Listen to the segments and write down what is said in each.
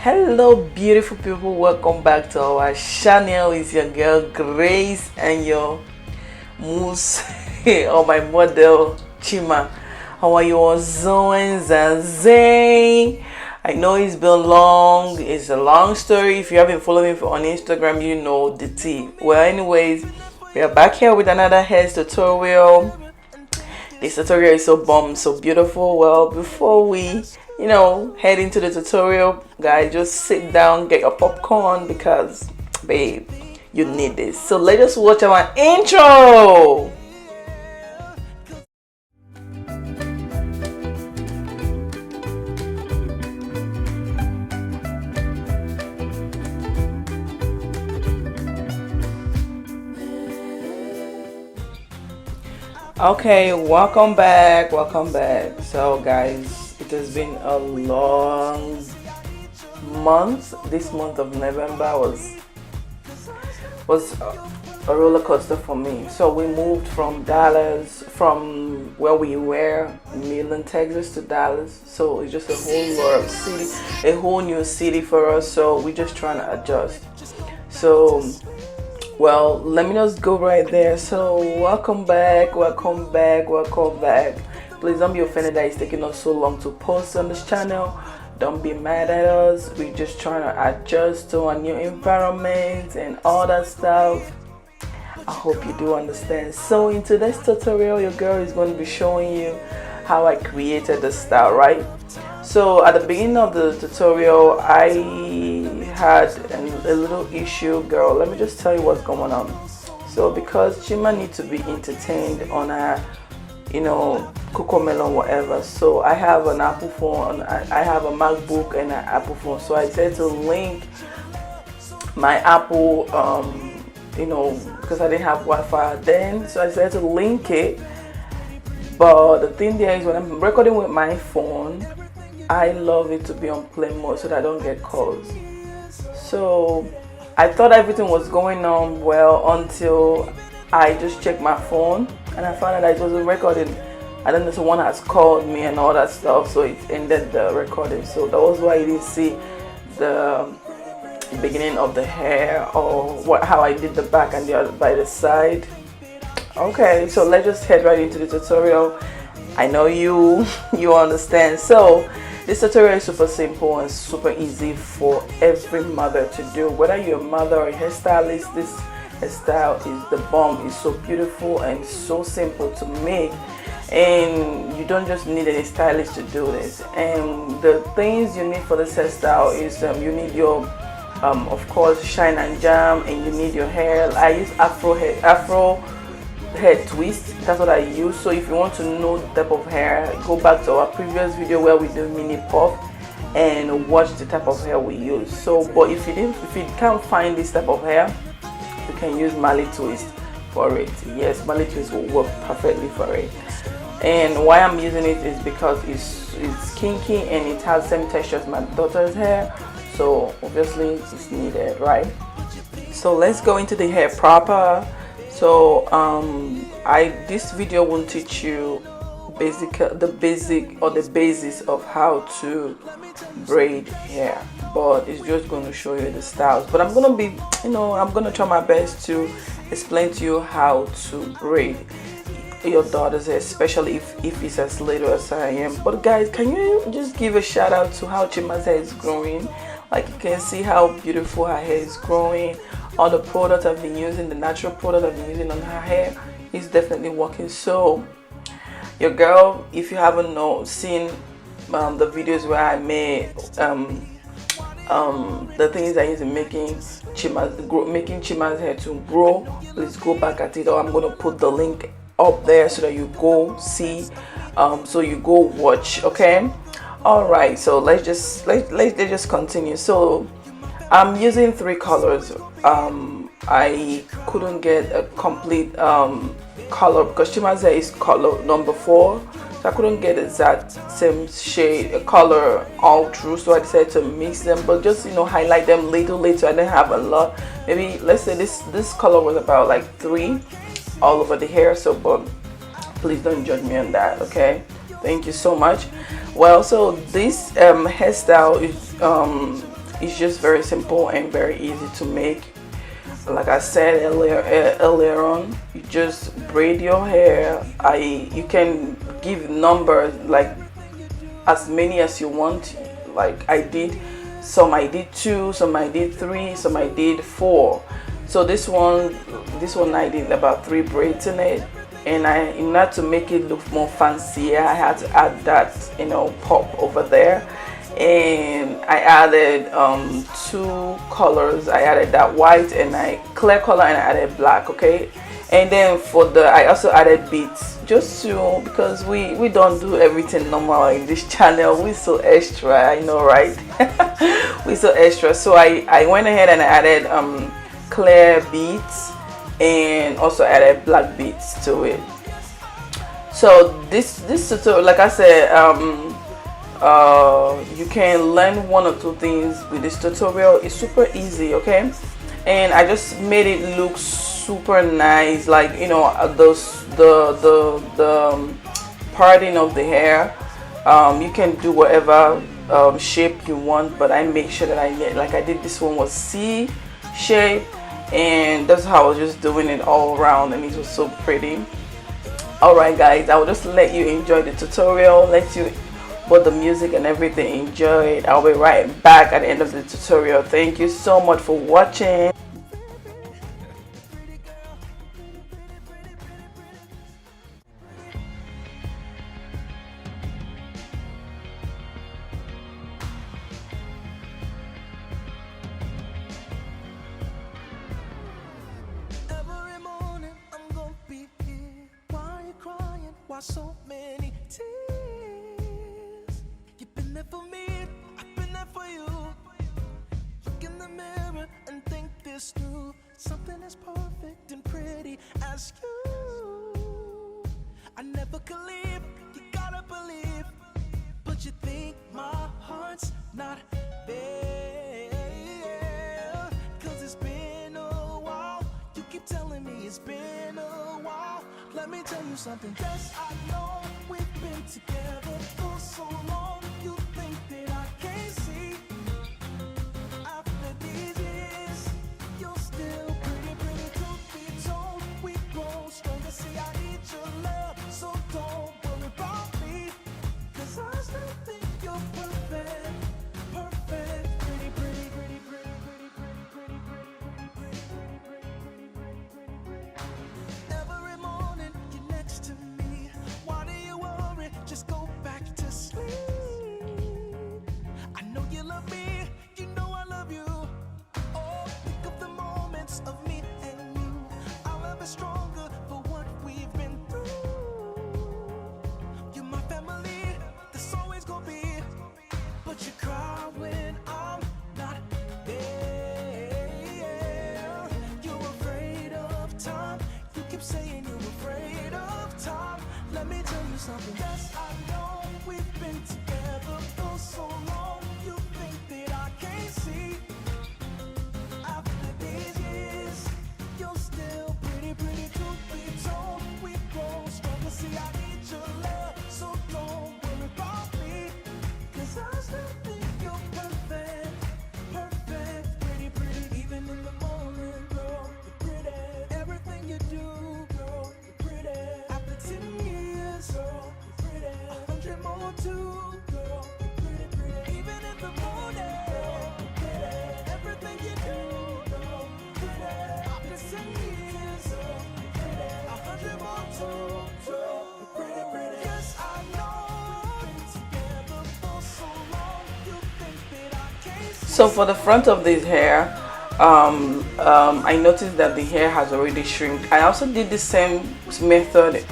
Hello beautiful people, welcome back to our channel. It's your girl Grace and your moose or my model Chima. How are you all doing? Zazay? I know it's been long, it's a long story. If you haven't followed me on Instagram, you know the tea. Well, anyways, we are back here with another hair tutorial. This tutorial is so bomb, so beautiful. Well, before we head into the tutorial, guys, just sit down, get your popcorn, because babe, you need this. So let's just watch our intro. Okay, welcome back, so guys, it has been a long month. This month of November was a roller coaster for me. So we moved from Dallas, from where we were, Midland, Texas, to Dallas. So it's just a whole lot of city, a whole new city for us. So we're just trying to adjust. So well, let me just go right there. So welcome back. Please don't be offended that it's taking us so long to post on this channel. Don't be mad at us. We're just trying to adjust to our new environment and all that stuff. I hope you do understand. So in today's tutorial, your girl is going to be showing you how I created the style, right? So at the beginning of the tutorial, I had a little issue. Girl, let me just tell you what's going on. So because Chima needs to be entertained on her cocoa melon whatever, so I have an Apple phone, I have a MacBook and an Apple phone. So I decided to link my Apple because I didn't have Wi-Fi then, so I decided to link it. But the thing there is, when I'm recording with my phone, I love it to be on plane mode so that I don't get calls. So I thought everything was going on well until I just checked my phone and I found out that it wasn't recording. I don't know, someone has called me and all that stuff, so it ended the recording. So that was why you didn't see the beginning of the hair or how I did the back and the other by the side. Okay, so let's just head right into the tutorial. I know you understand. So this tutorial is super simple and super easy for every mother to do. Whether you're a mother or a hairstylist, this hairstyle is the bomb. It's so beautiful and so simple to make, and you don't just need any stylist to do this. And the things you need for this hairstyle is you need your of course shine and jam, and you need your hair. I use Afro hair twist, that's what I use. So if you want to know the type of hair, go back to our previous video where we do mini puff and watch the type of hair we use. So but if you can't find this type of hair, you can use Mali twist for it. Yes, Mali twist will work perfectly for it. And why I'm using it is because it's kinky and it has same texture as my daughter's hair, so obviously it's needed, right? So let's go into the hair proper. So this video won't teach you the basis of how to braid hair, but it's just going to show you the styles. But I'm gonna be I'm gonna try my best to explain to you how to braid your daughter's hair, especially if it's as little as I am. But guys, can you just give a shout out to how Chima's hair is growing? Like, you can see how beautiful her hair is growing. All the products I've been using, the natural product I've been using on her hair, is definitely working. So your girl, if you haven't seen the videos where I made the things I use in making Chima's hair to grow, please go back at it, or I'm gonna put the link up there so that you go see, so you go watch. Okay, all right, so let's just continue. So I'm using 3 colors. I couldn't get a complete color because Chima's hair is color number 4, so I couldn't get exact same shade color all through, so I decided to mix them, but just highlight them little. I didn't have a lot. Maybe let's say this color was about like 3 all over the hair. So but please don't judge me on that, okay? Thank you so much. Well, so this hairstyle is it's just very simple and very easy to make. Like I said earlier on, you just braid your hair. You can give numbers, like as many as you want. Like I did, some I did 2, some I did 3, some I did 4. So this one I did about 3 braids in it. And in order to make it look more fancier, I had to add that, you know, pop over there. And I added 2 colors. I added that white and clear color, and I added black. Okay, and then I also added beads, just to, because we don't do everything normal in this channel. We so extra, I know, right? We so extra. So I went ahead and I added clear beads and also added black beads to it. So this tutorial, like I said, you can learn 1 or 2 things with this tutorial. It's super easy, okay? And I just made it look super nice, like, you know, the parting of the hair. You can do whatever shape you want, but I make sure that I did this one was C shape, and that's how I was just doing it all around, and it was so pretty. Alright guys, I will just let you enjoy the tutorial, let you put the music and everything, enjoy it. I'll be right back at the end of the tutorial. Thank you so much for watching. So many tears. You've been there for me, I've been there for you. Look in the mirror and think this through. Something as perfect and pretty as you, I never could leave. You gotta believe, but you think my heart's not there. 'Cause it's been a while. You keep telling me it's been a while. Let me tell you something. Yes, I know we've been together for so long. You think that I can't see? After these years, you're still pretty, pretty. Truth be told, we grow stronger. See, I need your love, so don't worry about me. 'Cause I still think you're perfect, perfect. Pretty, pretty, pretty, pretty, pretty, pretty, pretty, pretty, pretty, pretty, pretty, pretty, pretty, pretty, pretty. Every morning you're next to me. Why do you worry? Just go back to sleep. I know you love me, you know I love you. Oh, think of the moments of me and you. Our love is stronger for what we've been through. You're my family, that's always gonna be. But you cry when I'm not there. You're afraid of time. You keep saying you're afraid of time. Let me tell you something. Yes, I know we've been together for so long. You think that I can't see? After these years, you're still pretty, pretty. Truth be told, we grow stronger. See, I need your love, so don't worry about me. 'Cause I still think you're perfect, perfect. Pretty, pretty. Even in the morning, girl, you're pretty. Everything you do, girl, you're pretty. After 10 years, girl, you're pretty. 100 more too, girl, you're pretty, pretty. Even in the morning, girl, you're pretty. Everything you do, girl, you're pretty. After 10 years, girl, you're pretty. 100 more too, girl, you're pretty, pretty. Yes, I know we've been together for so long. You think that I can't see? So for the front of this hair, I noticed that the hair has already shrunk. I also did the same method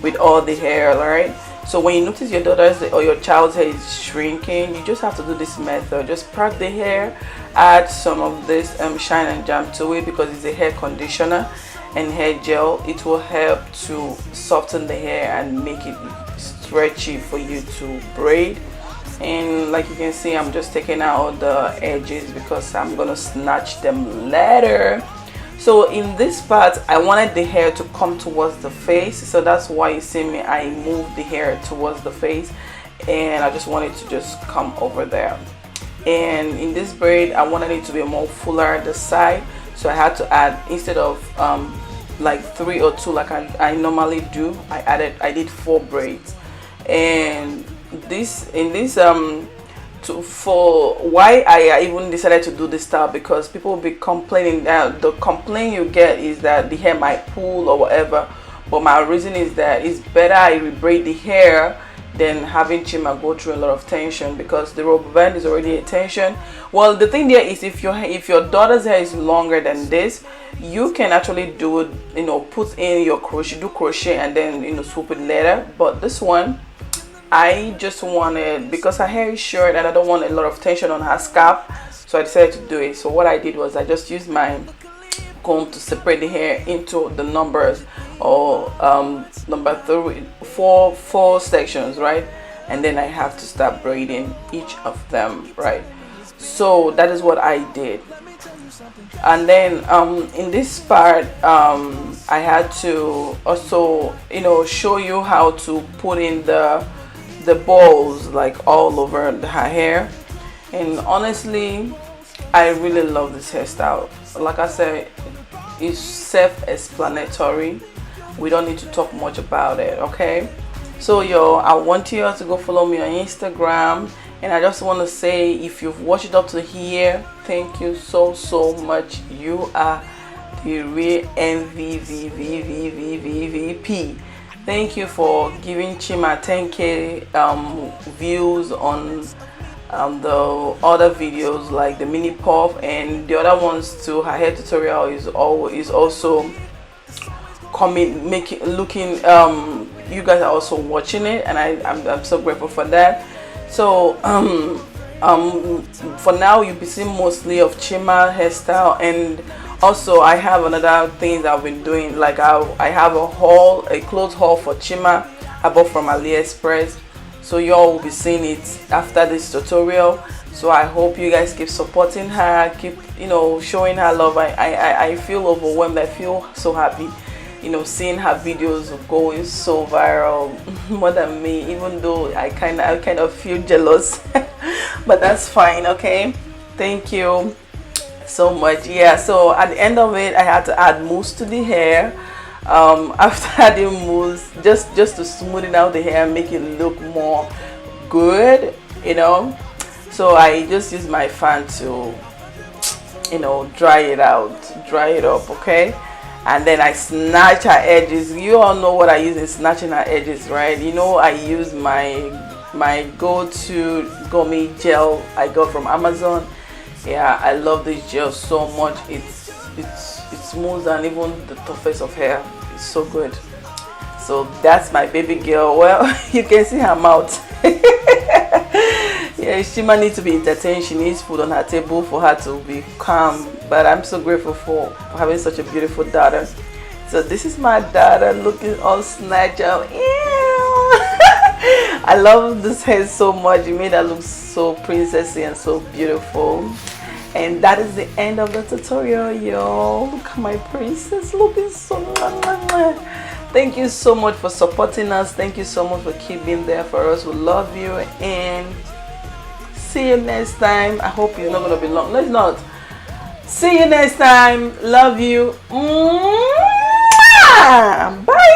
with all the hair, right? So when you notice your daughter's or your child's hair is shrinking, you just have to do this method. Just part the hair, add some of this shine and jam to it, because it's a hair conditioner and hair gel. It will help to soften the hair and make it stretchy for you to braid. And like you can see, I'm just taking out the edges because I'm gonna snatch them later. So in this part, I wanted the hair to come towards the face, so that's why you see me, I moved the hair towards the face, and I just wanted to just come over there. and in this braid I wanted it to be more fuller at the side, so I had to add, instead of like 3 or 2 like I normally do, I did 4 braids. And for why I even decided to do this style, because people will be complaining that the complaint you get is that the hair might pull or whatever, but my reason is that it's better I rebraid the hair than having Chima go through a lot of tension, because the rubber band is already a tension. Well, the thing there is, if your daughter's hair is longer than this, you can actually do it, you know, put in your crochet, do crochet and then, you know, swoop it later. But this one, I just wanted, because her hair is short and I don't want a lot of tension on her scalp, so I decided to do it. So what I did was I just used my comb to separate the hair into the numbers, or number 4 sections, right? And then I have to start braiding each of them, right? So that is what I did. And then in this part I had to also, you know, show you how to put in the balls like all over her hair. And honestly, I really love this hairstyle. Like I said, it's self-explanatory. We don't need to talk much about it, okay? So yo, I want you all to go follow me on Instagram, and I just want to say, if you've watched it up to here, thank you so much. You are the real MVP. Thank you for giving Chima 10k views on the other videos like the mini puff and the other ones too. Her hair tutorial is also coming, looking, you guys are also watching it, and I'm so grateful for that. So for now you'll be seeing mostly of Chima hairstyle, and also I have another thing that I've been doing, like I have a clothes haul for Chima I bought from AliExpress. So y'all will be seeing it after this tutorial. So I hope you guys keep supporting her, keep, you know, showing her love. I feel overwhelmed. I feel so happy, you know, seeing her videos going so viral more than me, even though I kind of feel jealous. But that's fine, okay? Thank you so much. Yeah, so at the end of it I had to add mousse to the hair. After adding mousse, just to smoothen out the hair, make it look more good, you know. So I just use my fan to, you know, dry it up, okay? And then I snatch her edges. You all know what I use in snatching her edges, right? You know, I use my go-to gummy gel I got from Amazon. Yeah, I love this gel so much. It's smooth, and even the toughest of hair is so good. So that's my baby girl. Well, you can see her mouth. Yeah, Shima needs to be entertained. She needs food on her table for her to be calm. But I'm so grateful for having such a beautiful daughter. So this is my daughter looking all snatched out. I love this hair so much. It made her look so princessy and so beautiful. And that is the end of the tutorial, yo. Look at my princess looking so mwah. Thank you so much for supporting us. Thank you so much for keeping there for us. We love you, and see you next time. I hope you're not gonna be long. No, it's not. See you next time. Love you. Bye.